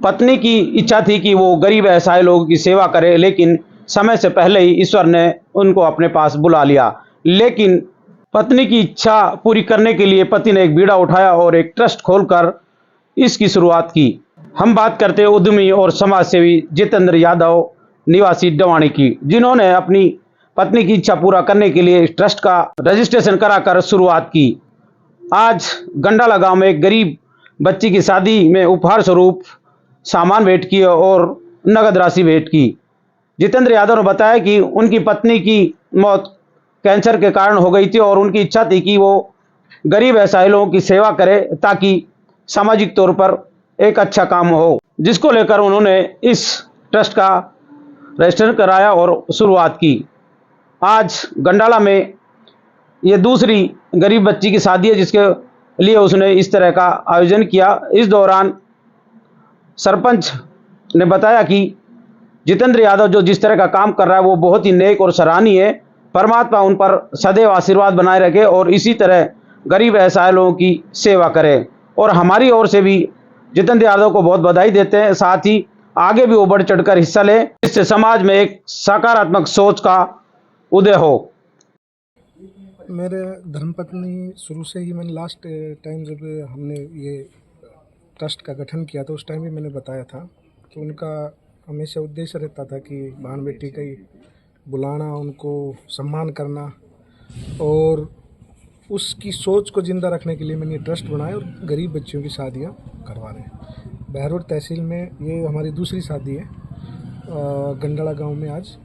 पत्नी की इच्छा थी कि वो गरीब असहाय लोगों की सेवा करे, लेकिन समय से पहले ही ईश्वर ने उनको अपने पास बुला लिया। लेकिन पत्नी की इच्छा पूरी करने के लिए पति ने एक बीड़ा उठाया और एक ट्रस्ट खोलकर इसकी शुरुआत की। हम बात करते हैं उद्यमी और समाज सेवी जितेंद्र यादव निवासी डवाणी की, जिन्होंने अपनी पत्नी की इच्छा पूरा करने के लिए इस ट्रस्ट का रजिस्ट्रेशन कराकर शुरुआत की। आज गंडाला गांव में एक गरीब बच्ची की शादी में उपहार स्वरूप सामान भेंट किए और नगद राशि भेंट की। जितेंद्र यादव ने बताया कि उनकी पत्नी की मौत कैंसर के कारण हो गई थी और उनकी इच्छा थी कि वो गरीब असहाय लोगों की सेवा करे ताकि सामाजिक तौर पर एक अच्छा काम हो, जिसको लेकर उन्होंने इस ट्रस्ट का रजिस्ट्रेशन कराया और शुरुआत की। आज गंडाला में ये दूसरी गरीब बच्ची की शादी है जिसके लिए उसने इस तरह का आयोजन किया। इस दौरान सरपंच ने बताया कि जितेंद्र यादव जो जिस तरह का काम कर रहा है वो बहुत ही नेक और सराहनीय है। परमात्मा उन पर सदैव आशीर्वाद बनाए रखे और इसी तरह गरीब असहाय लोगों की सेवा करे। और हमारी ओर से भी जितेंद्र यादव को बहुत बधाई देते हैं, साथ ही आगे भी वो बढ़ चढ़कर हिस्सा ले, इससे समाज में एक सकारात्मक सोच का उदय हो। मेरे धर्मपत्नी शुरू से ही, मैंने लास्ट टाइम जब हमने ये ट्रस्ट का गठन किया था उस टाइम भी मैंने बताया था कि उनका हमेशा उद्देश्य रहता था कि बहन बेटी का ही बुलाना, उनको सम्मान करना, और उसकी सोच को ज़िंदा रखने के लिए मैंने ये ट्रस्ट बनाया और गरीब बच्चियों की शादियाँ करवा रहे हैं। बहरोड तहसील में ये हमारी दूसरी शादी है गंडाला गांव में आज,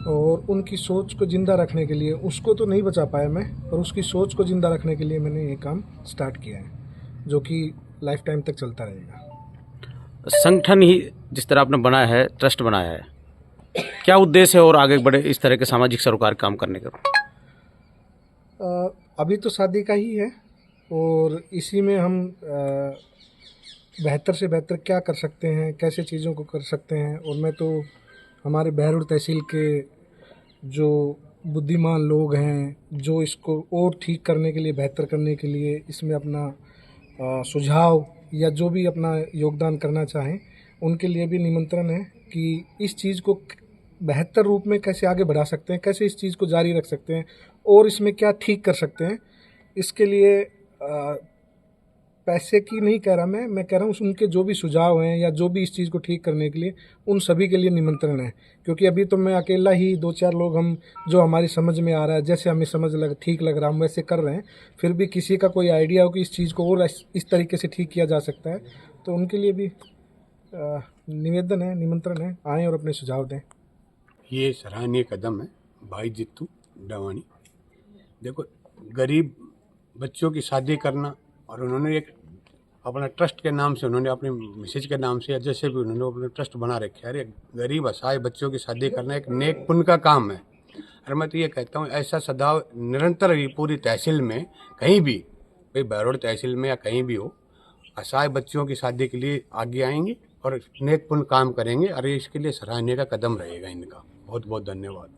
और उनकी सोच को ज़िंदा रखने के लिए, उसको तो नहीं बचा पाया मैं, पर उसकी सोच को ज़िंदा रखने के लिए मैंने ये काम स्टार्ट किया है, जो कि लाइफ टाइम तक चलता रहेगा। संगठन ही जिस तरह आपने बनाया है, ट्रस्ट बनाया है, क्या उद्देश्य है और आगे बढ़े इस तरह के सामाजिक सरोकार काम करने का? अभी तो शादी का ही है और इसी में हम बेहतर से बेहतर क्या कर सकते हैं, कैसे चीज़ों को कर सकते हैं। और मैं तो हमारे बहरोड तहसील के जो बुद्धिमान लोग हैं, जो इसको और ठीक करने के लिए, बेहतर करने के लिए इसमें अपना सुझाव या जो भी अपना योगदान करना चाहें, उनके लिए भी निमंत्रण है कि इस चीज़ को बेहतर रूप में कैसे आगे बढ़ा सकते हैं, कैसे इस चीज़ को जारी रख सकते हैं और इसमें क्या ठीक कर सकते हैं। इसके लिए पैसे की नहीं कह रहा मैं कह रहा हूँ उनके जो भी सुझाव हैं या जो भी इस चीज़ को ठीक करने के लिए, उन सभी के लिए निमंत्रण है। क्योंकि अभी तो मैं अकेला ही, 2-4 लोग हम, जो हमारी समझ में आ रहा है, जैसे हमें ठीक लग रहा है हम वैसे कर रहे हैं। फिर भी किसी का कोई आइडिया हो कि इस चीज़ को और इस तरीके से ठीक किया जा सकता है, तो उनके लिए भी निवेदन है, निमंत्रण है, आएँ और अपने सुझाव दें। ये सराहनीय कदम है भाई जित्तू डवाणी। देखो, गरीब बच्चों की शादी करना, और उन्होंने एक अपना ट्रस्ट के नाम से, उन्होंने अपनी मिसेज के नाम से या जैसे भी उन्होंने अपने ट्रस्ट बना रखे है, एक गरीब असहाय बच्चों की शादी करना एक नेक पुण्य का काम है। और मैं तो ये कहता हूँ ऐसा सदैव निरंतर ही पूरी तहसील में कहीं भी, भाई बहरोड तहसील में या कहीं भी हो, असहाय बच्चों की शादी के लिए आगे आएंगे और नेक पुण्य काम करेंगे। और इसके लिए सराहनीय का कदम रहेगा इनका। बहुत बहुत धन्यवाद।